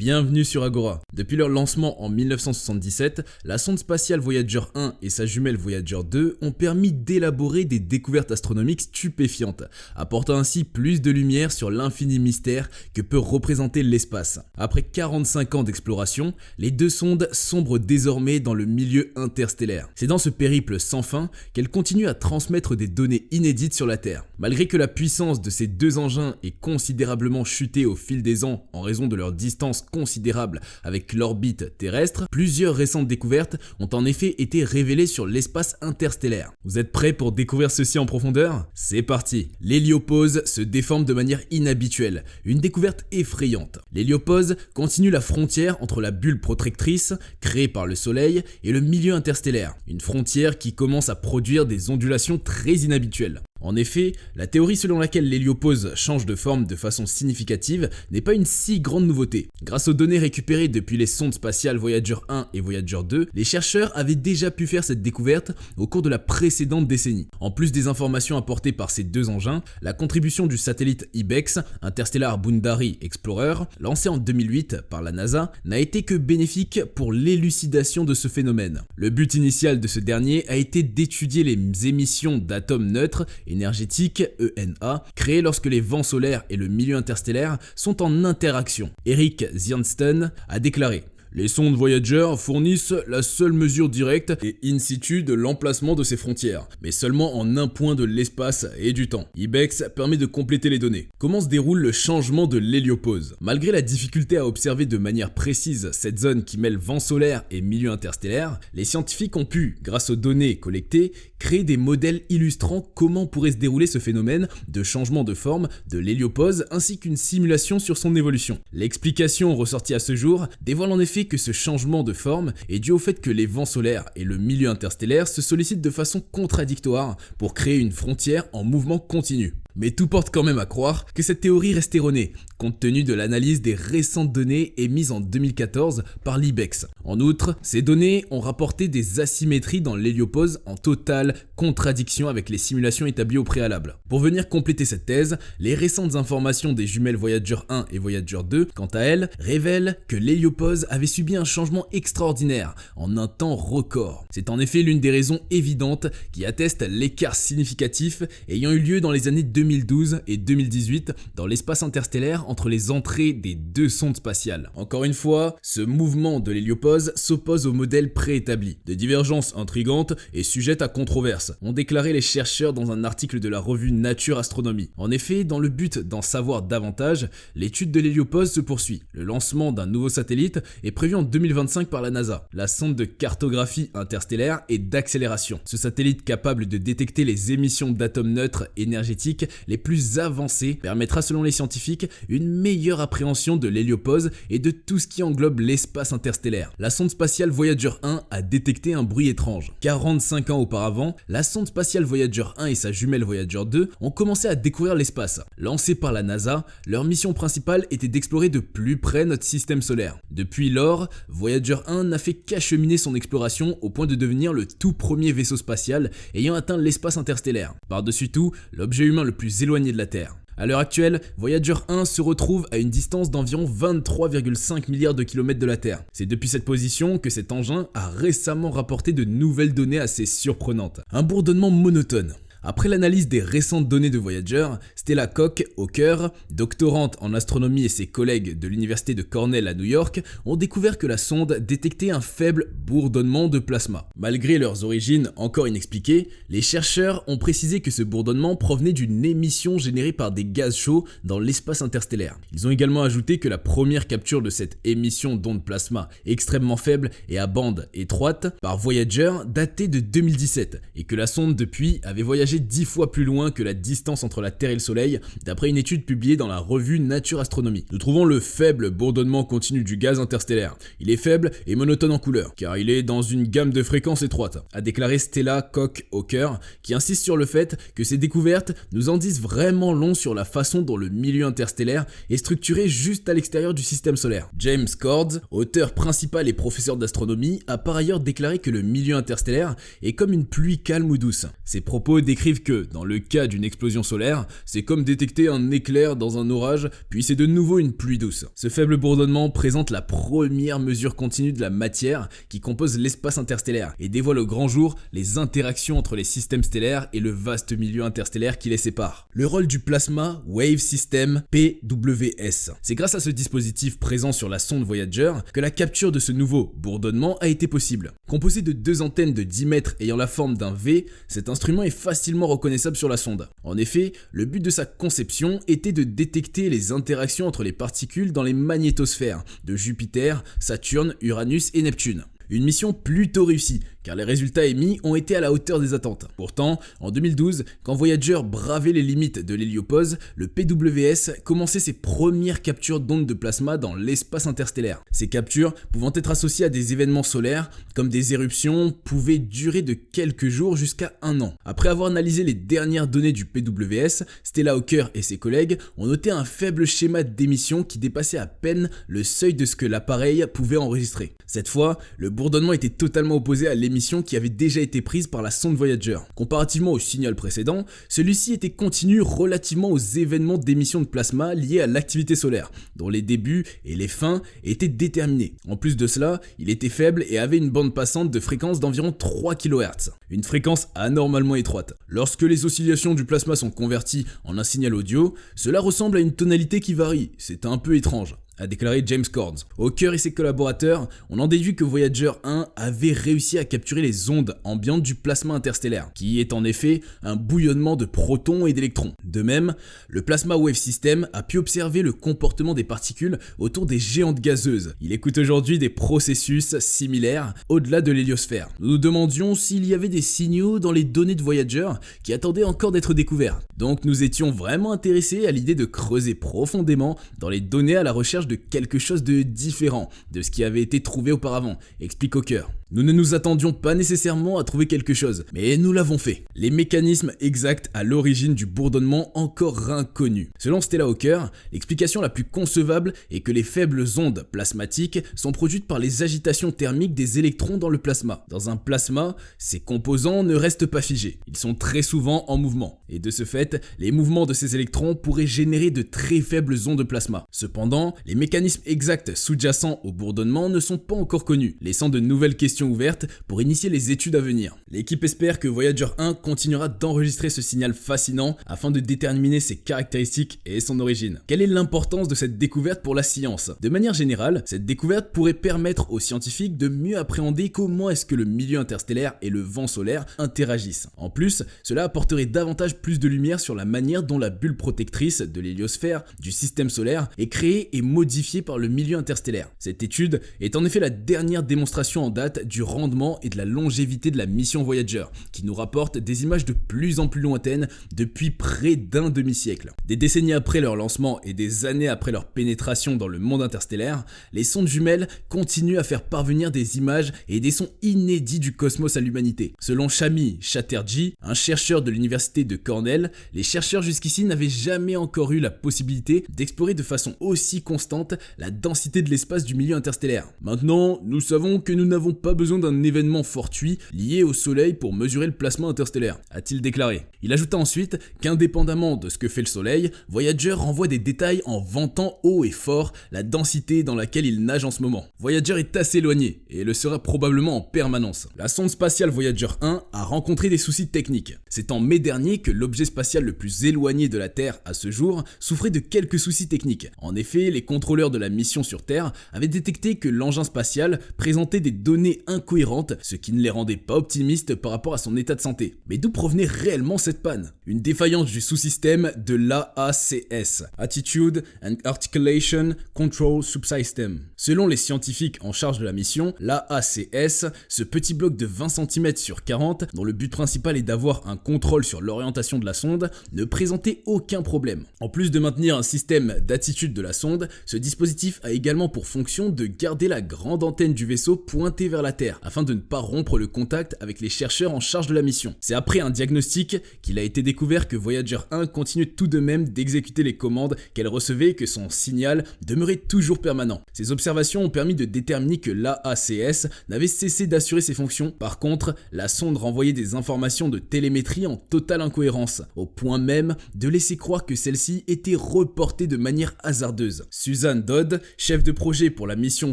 Bienvenue sur Agora. Depuis leur lancement en 1977, la sonde spatiale Voyager 1 et sa jumelle Voyager 2 ont permis d'élaborer des découvertes astronomiques stupéfiantes, apportant ainsi plus de lumière sur l'infini mystère que peut représenter l'espace. Après 45 ans d'exploration, les deux sondes sombrent désormais dans le milieu interstellaire. C'est dans ce périple sans fin qu'elles continuent à transmettre des données inédites sur la Terre. Malgré que la puissance de ces deux engins ait considérablement chuté au fil des ans en raison de leur distance considérable avec l'orbite terrestre, plusieurs récentes découvertes ont en effet été révélées sur l'espace interstellaire. Vous êtes prêts pour découvrir ceci en profondeur? C'est parti! L'héliopause se déforme de manière inhabituelle, une découverte effrayante. L'héliopause continue la frontière entre la bulle protectrice, créée par le Soleil, et le milieu interstellaire, une frontière qui commence à produire des ondulations très inhabituelles. En effet, la théorie selon laquelle l'héliopause change de forme de façon significative n'est pas une si grande nouveauté. Grâce aux données récupérées depuis les sondes spatiales Voyager 1 et Voyager 2, les chercheurs avaient déjà pu faire cette découverte au cours de la précédente décennie. En plus des informations apportées par ces deux engins, la contribution du satellite IBEX, Interstellar Boundary Explorer, lancé en 2008 par la NASA, n'a été que bénéfique pour l'élucidation de ce phénomène. Le but initial de ce dernier a été d'étudier les émissions d'atomes neutres énergétique, ENA, créée lorsque les vents solaires et le milieu interstellaire sont en interaction. Eric Zienston a déclaré: les sondes Voyager fournissent la seule mesure directe et in situ de l'emplacement de ces frontières, mais seulement en un point de l'espace et du temps. IBEX permet de compléter les données. Comment se déroule le changement de l'héliopause? Malgré la difficulté à observer de manière précise cette zone qui mêle vent solaire et milieu interstellaire, les scientifiques ont pu, grâce aux données collectées, créer des modèles illustrant comment pourrait se dérouler ce phénomène de changement de forme de l'héliopause ainsi qu'une simulation sur son évolution. L'explication ressortie à ce jour dévoile en effet que ce changement de forme est dû au fait que les vents solaires et le milieu interstellaire se sollicitent de façon contradictoire pour créer une frontière en mouvement continu. Mais tout porte quand même à croire que cette théorie reste erronée, compte tenu de l'analyse des récentes données émises en 2014 par l'IBEX. En outre, ces données ont rapporté des asymétries dans l'héliopause en totale contradiction avec les simulations établies au préalable. Pour venir compléter cette thèse, les récentes informations des jumelles Voyager 1 et Voyager 2, quant à elles, révèlent que l'héliopause avait subi un changement extraordinaire en un temps record. C'est en effet l'une des raisons évidentes qui attestent l'écart significatif ayant eu lieu dans les années 2012 et 2018 dans l'espace interstellaire entre les entrées des deux sondes spatiales. Encore une fois, ce mouvement de l'héliopause s'oppose au modèle préétabli. Des divergences intrigantes et sujettes à controverse, ont déclaré les chercheurs dans un article de la revue Nature Astronomy. En effet, dans le but d'en savoir davantage, l'étude de l'héliopause se poursuit. Le lancement d'un nouveau satellite est prévu en 2025 par la NASA, la sonde de cartographie interstellaire et d'accélération. Ce satellite capable de détecter les émissions d'atomes neutres énergétiques les plus avancées permettra selon les scientifiques une meilleure appréhension de l'héliopause et de tout ce qui englobe l'espace interstellaire. La sonde spatiale Voyager 1 a détecté un bruit étrange. 45 ans auparavant, la sonde spatiale Voyager 1 et sa jumelle Voyager 2 ont commencé à découvrir l'espace. Lancées par la NASA, leur mission principale était d'explorer de plus près notre système solaire. Depuis lors, Voyager 1 n'a fait qu'acheminer son exploration au point de devenir le tout premier vaisseau spatial ayant atteint l'espace interstellaire. Par-dessus tout, l'objet humain le plus éloigné de la Terre. À l'heure actuelle, Voyager 1 se retrouve à une distance d'environ 23,5 milliards de kilomètres de la Terre. C'est depuis cette position que cet engin a récemment rapporté de nouvelles données assez surprenantes. Un bourdonnement monotone. Après l'analyse des récentes données de Voyager, Stella Koch-Hawker, doctorante en astronomie et ses collègues de l'université de Cornell à New York, ont découvert que la sonde détectait un faible bourdonnement de plasma. Malgré leurs origines encore inexpliquées, les chercheurs ont précisé que ce bourdonnement provenait d'une émission générée par des gaz chauds dans l'espace interstellaire. Ils ont également ajouté que la première capture de cette émission d'ondes plasma extrêmement faible et à bande étroite par Voyager datait de 2017 et que la sonde depuis avait voyagé 10 fois plus loin que la distance entre la Terre et le Soleil, d'après une étude publiée dans la revue Nature Astronomy. Nous trouvons le faible bourdonnement continu du gaz interstellaire. Il est faible et monotone en couleur, car il est dans une gamme de fréquences étroite, a déclaré Stella Koch-Hawker, qui insiste sur le fait que ces découvertes nous en disent vraiment long sur la façon dont le milieu interstellaire est structuré juste à l'extérieur du système solaire. James Cordes, auteur principal et professeur d'astronomie, a par ailleurs déclaré que le milieu interstellaire est comme une pluie calme ou douce. Ces propos décrivent décrivent que, dans le cas d'une explosion solaire, c'est comme détecter un éclair dans un orage, puis c'est de nouveau une pluie douce. Ce faible bourdonnement présente la première mesure continue de la matière qui compose l'espace interstellaire et dévoile au grand jour les interactions entre les systèmes stellaires et le vaste milieu interstellaire qui les sépare. Le rôle du Plasma Wave System PWS. C'est grâce à ce dispositif présent sur la sonde Voyager que la capture de ce nouveau bourdonnement a été possible. Composé de 2 antennes de 10 mètres ayant la forme d'un V, cet instrument est facilement reconnaissable sur la sonde. En effet, le but de sa conception était de détecter les interactions entre les particules dans les magnétosphères de Jupiter, Saturne, Uranus et Neptune. Une mission plutôt réussie, car les résultats émis ont été à la hauteur des attentes. Pourtant, en 2012, quand Voyager bravait les limites de l'héliopause, le PWS commençait ses premières captures d'ondes de plasma dans l'espace interstellaire. Ces captures, pouvant être associées à des événements solaires, comme des éruptions, pouvaient durer de quelques jours jusqu'à 1 an. Après avoir analysé les dernières données du PWS, Stella Hawker et ses collègues ont noté un faible schéma d'émission qui dépassait à peine le seuil de ce que l'appareil pouvait enregistrer. Cette fois, le bourdonnement était totalement opposé à l'émission qui avait déjà été prise par la sonde Voyager. Comparativement au signal précédent, celui-ci était continu relativement aux événements d'émission de plasma liés à l'activité solaire, dont les débuts et les fins étaient déterminés. En plus de cela, il était faible et avait une bande passante de fréquence d'environ 3 kHz, une fréquence anormalement étroite. Lorsque les oscillations du plasma sont converties en un signal audio, cela ressemble à une tonalité qui varie, c'est un peu étrange, a déclaré James Cords. Hawker et ses collaborateurs ont en déduit que Voyager 1 avait réussi à capturer les ondes ambiantes du plasma interstellaire, qui est en effet un bouillonnement de protons et d'électrons. De même, le Plasma Wave System a pu observer le comportement des particules autour des géantes gazeuses. Il écoute aujourd'hui des processus similaires au-delà de l'héliosphère. Nous nous demandions s'il y avait des signaux dans les données de Voyager qui attendaient encore d'être découverts. Donc nous étions vraiment intéressés à l'idée de creuser profondément dans les données à la recherche de quelque chose de différent de ce qui avait été trouvé auparavant, explique Hawker. Nous ne nous attendions pas nécessairement à trouver quelque chose, mais nous l'avons fait. Les mécanismes exacts à l'origine du bourdonnement encore inconnus. Selon Stella Hawker, l'explication la plus concevable est que les faibles ondes plasmatiques sont produites par les agitations thermiques des électrons dans le plasma. Dans un plasma, ces composants ne restent pas figés, ils sont très souvent en mouvement, et de ce fait, les mouvements de ces électrons pourraient générer de très faibles ondes de plasma. Cependant, les mécanismes exacts sous-jacents au bourdonnement ne sont pas encore connus, laissant de nouvelles questions ouvertes pour initier les études à venir. L'équipe espère que Voyager 1 continuera d'enregistrer ce signal fascinant afin de déterminer ses caractéristiques et son origine. Quelle est l'importance de cette découverte pour la science? De manière générale, cette découverte pourrait permettre aux scientifiques de mieux appréhender comment est-ce que le milieu interstellaire et le vent solaire interagissent. En plus, cela apporterait davantage plus de lumière sur la manière dont la bulle protectrice de l'héliosphère du système solaire est créée et modifiée par le milieu interstellaire. Cette étude est en effet la dernière démonstration en date du rendement et de la longévité de la mission Voyager, qui nous rapporte des images de plus en plus lointaines depuis près d'un demi-siècle. Des décennies après leur lancement et des années après leur pénétration dans le monde interstellaire, les sondes jumelles continuent à faire parvenir des images et des sons inédits du cosmos à l'humanité. Selon Shami Chatterjee, un chercheur de l'université de Cornell, les chercheurs jusqu'ici n'avaient jamais encore eu la possibilité d'explorer de façon aussi constante la densité de l'espace du milieu interstellaire. Maintenant, nous savons que nous n'avons pas besoin d'un événement fortuit lié au Soleil pour mesurer le plasma interstellaire, a-t-il déclaré. Il ajouta ensuite qu'indépendamment de ce que fait le Soleil, Voyager renvoie des détails en vantant haut et fort la densité dans laquelle il nage en ce moment. Voyager est assez éloigné et le sera probablement en permanence. La sonde spatiale Voyager 1 a rencontré des soucis techniques. C'est en mai dernier que l'objet spatial le plus éloigné de la Terre à ce jour souffrait de quelques soucis techniques. En effet, les contrôleurs de la mission sur Terre avaient détecté que l'engin spatial présentait des données incohérentes, ce qui ne les rendait pas optimistes par rapport à son état de santé. Mais d'où provenait réellement cette panne? Une défaillance du sous-système de l'AACS, Attitude and Articulation Control Subsystem. Selon les scientifiques en charge de la mission, l'AACS, ce petit bloc de 20 cm sur 40, dont le but principal est d'avoir un contrôle sur l'orientation de la sonde, ne présentait aucun problème. En plus de maintenir un système d'attitude de la sonde, ce dispositif a également pour fonction de garder la grande antenne du vaisseau pointée vers la Terre Terre, afin de ne pas rompre le contact avec les chercheurs en charge de la mission. C'est après un diagnostic qu'il a été découvert que Voyager 1 continuait tout de même d'exécuter les commandes qu'elle recevait et que son signal demeurait toujours permanent. Ces observations ont permis de déterminer que l'AACS n'avait cessé d'assurer ses fonctions. Par contre, la sonde renvoyait des informations de télémétrie en totale incohérence, au point même de laisser croire que celle-ci était reportée de manière hasardeuse. Susan Dodd, chef de projet pour la mission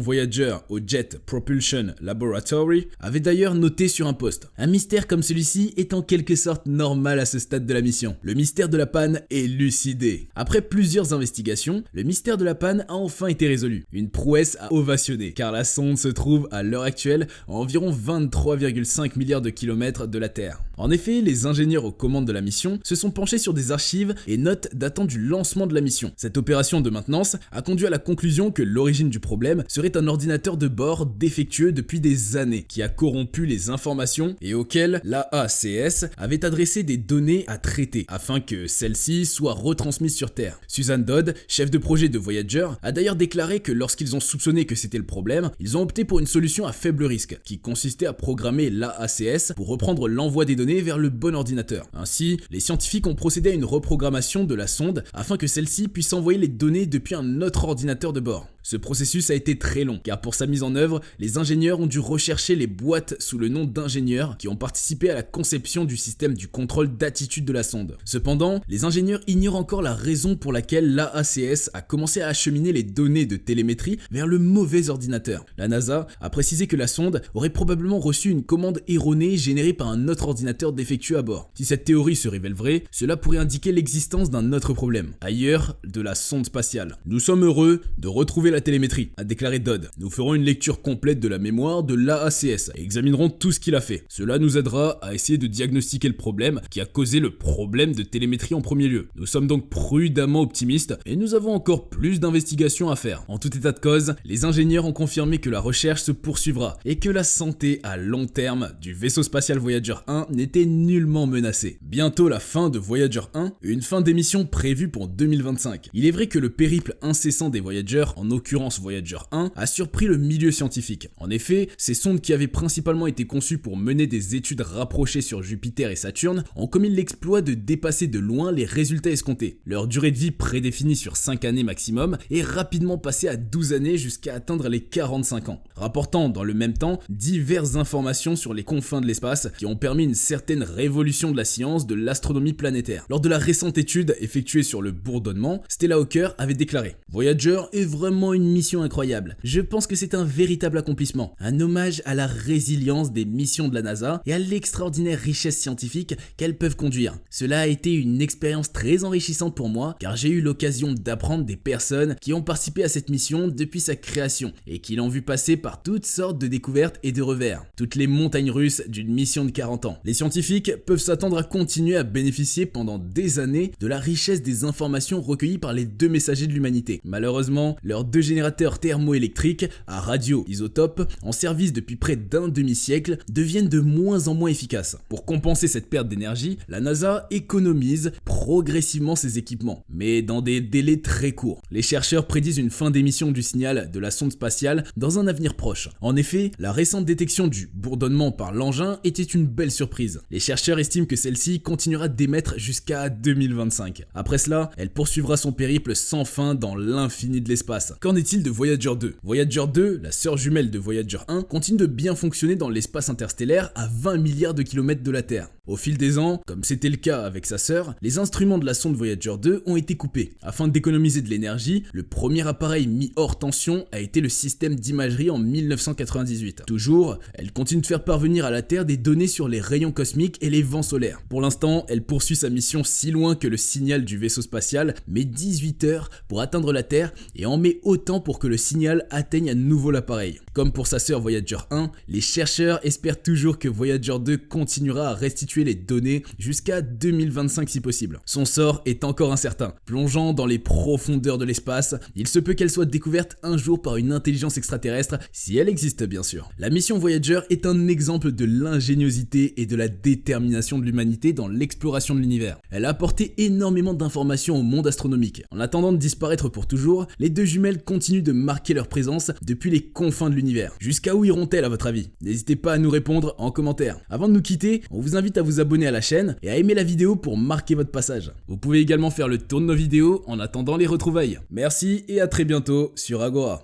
Voyager au Jet Propulsion Laboratory, avait d'ailleurs noté sur un post: un mystère comme celui-ci est en quelque sorte normal à ce stade de la mission. Le mystère de la panne est lucidé. Après plusieurs investigations, le mystère de la panne a enfin été résolu. Une prouesse à ovationner, car la sonde se trouve à l'heure actuelle à environ 23,5 milliards de kilomètres de la Terre. En effet, les ingénieurs aux commandes de la mission se sont penchés sur des archives et notes datant du lancement de la mission. Cette opération de maintenance a conduit à la conclusion que l'origine du problème serait un ordinateur de bord défectueux depuis des années, qui a corrompu les informations et auquel l'AACS avait adressé des données à traiter, afin que celles-ci soient retransmises sur Terre. Susan Dodd, chef de projet de Voyager, a d'ailleurs déclaré que lorsqu'ils ont soupçonné que c'était le problème, ils ont opté pour une solution à faible risque, qui consistait à programmer l'AACS pour reprendre l'envoi des données vers le bon ordinateur. Ainsi, les scientifiques ont procédé à une reprogrammation de la sonde afin que celle-ci puisse envoyer les données depuis un autre ordinateur de bord. Ce processus a été très long, car pour sa mise en œuvre, les ingénieurs ont dû rechercher les boîtes sous le nom d'ingénieurs qui ont participé à la conception du système du contrôle d'attitude de la sonde. Cependant, les ingénieurs ignorent encore la raison pour laquelle l'AACS a commencé à acheminer les données de télémétrie vers le mauvais ordinateur. La NASA a précisé que la sonde aurait probablement reçu une commande erronée générée par un autre ordinateur défectueux à bord. Si cette théorie se révèle vraie, cela pourrait indiquer l'existence d'un autre problème, ailleurs de la sonde spatiale. Nous sommes heureux de retrouver la télémétrie, a déclaré Dodd. Nous ferons une lecture complète de la mémoire de l'AACS et examinerons tout ce qu'il a fait. Cela nous aidera à essayer de diagnostiquer le problème qui a causé le problème de télémétrie en premier lieu. Nous sommes donc prudemment optimistes et nous avons encore plus d'investigations à faire. En tout état de cause, les ingénieurs ont confirmé que la recherche se poursuivra et que la santé à long terme du vaisseau spatial Voyager 1 n'était nullement menacée. Bientôt la fin de Voyager 1, une fin d'émission prévue pour 2025. Il est vrai que le périple incessant des Voyager, en l'occurrence Voyager 1, a surpris le milieu scientifique. En effet, ces sondes qui avaient principalement été conçues pour mener des études rapprochées sur Jupiter et Saturne ont commis l'exploit de dépasser de loin les résultats escomptés. Leur durée de vie prédéfinie sur 5 années maximum est rapidement passée à 12 années jusqu'à atteindre les 45 ans, rapportant dans le même temps diverses informations sur les confins de l'espace qui ont permis une certaine révolution de la science de l'astronomie planétaire. Lors de la récente étude effectuée sur le bourdonnement, Stella Hawker avait déclaré: Voyager est vraiment une mission incroyable. Je pense que c'est un véritable accomplissement, un hommage à la résilience des missions de la NASA et à l'extraordinaire richesse scientifique qu'elles peuvent conduire. Cela a été une expérience très enrichissante pour moi, car j'ai eu l'occasion d'apprendre des personnes qui ont participé à cette mission depuis sa création et qui l'ont vu passer par toutes sortes de découvertes et de revers. Toutes les montagnes russes d'une mission de 40 ans. Les scientifiques peuvent s'attendre à continuer à bénéficier pendant des années de la richesse des informations recueillies par les deux messagers de l'humanité. Malheureusement, leurs deux générateurs thermoélectriques à radioisotope, en service depuis près d'un demi-siècle, deviennent de moins en moins efficaces. Pour compenser cette perte d'énergie, la NASA économise progressivement ses équipements, mais dans des délais très courts. Les chercheurs prédisent une fin d'émission du signal de la sonde spatiale dans un avenir proche. En effet, la récente détection du bourdonnement par l'engin était une belle surprise. Les chercheurs estiment que celle-ci continuera d'émettre jusqu'à 2025. Après cela, elle poursuivra son périple sans fin dans l'infini de l'espace. Qu'en est-il de Voyager 2 ? Voyager 2, la sœur jumelle de Voyager 1, continue de bien fonctionner dans l'espace interstellaire à 20 milliards de kilomètres de la Terre. Au fil des ans, comme c'était le cas avec sa sœur, les instruments de la sonde Voyager 2 ont été coupés. Afin d'économiser de l'énergie, le premier appareil mis hors tension a été le système d'imagerie en 1998. Toujours, elle continue de faire parvenir à la Terre des données sur les rayons cosmiques et les vents solaires. Pour l'instant, elle poursuit sa mission si loin que le signal du vaisseau spatial met 18 heures pour atteindre la Terre et en met autant pour que le signal atteigne à nouveau l'appareil. Comme pour sa sœur Voyager 1, les chercheurs espèrent toujours que Voyager 2 continuera à restituer effectuer les données jusqu'à 2025 si possible. Son sort est encore incertain. Plongeant dans les profondeurs de l'espace, il se peut qu'elle soit découverte un jour par une intelligence extraterrestre, si elle existe bien sûr. La mission Voyager est un exemple de l'ingéniosité et de la détermination de l'humanité dans l'exploration de l'univers. Elle a apporté énormément d'informations au monde astronomique. En attendant de disparaître pour toujours, les deux jumelles continuent de marquer leur présence depuis les confins de l'univers. Jusqu'à où iront-elles à votre avis? N'hésitez pas à nous répondre en commentaire. Avant de nous quitter, on vous invite à vous abonner à la chaîne et à aimer la vidéo pour marquer votre passage. Vous pouvez également faire le tour de nos vidéos en attendant les retrouvailles. Merci et à très bientôt sur Agora.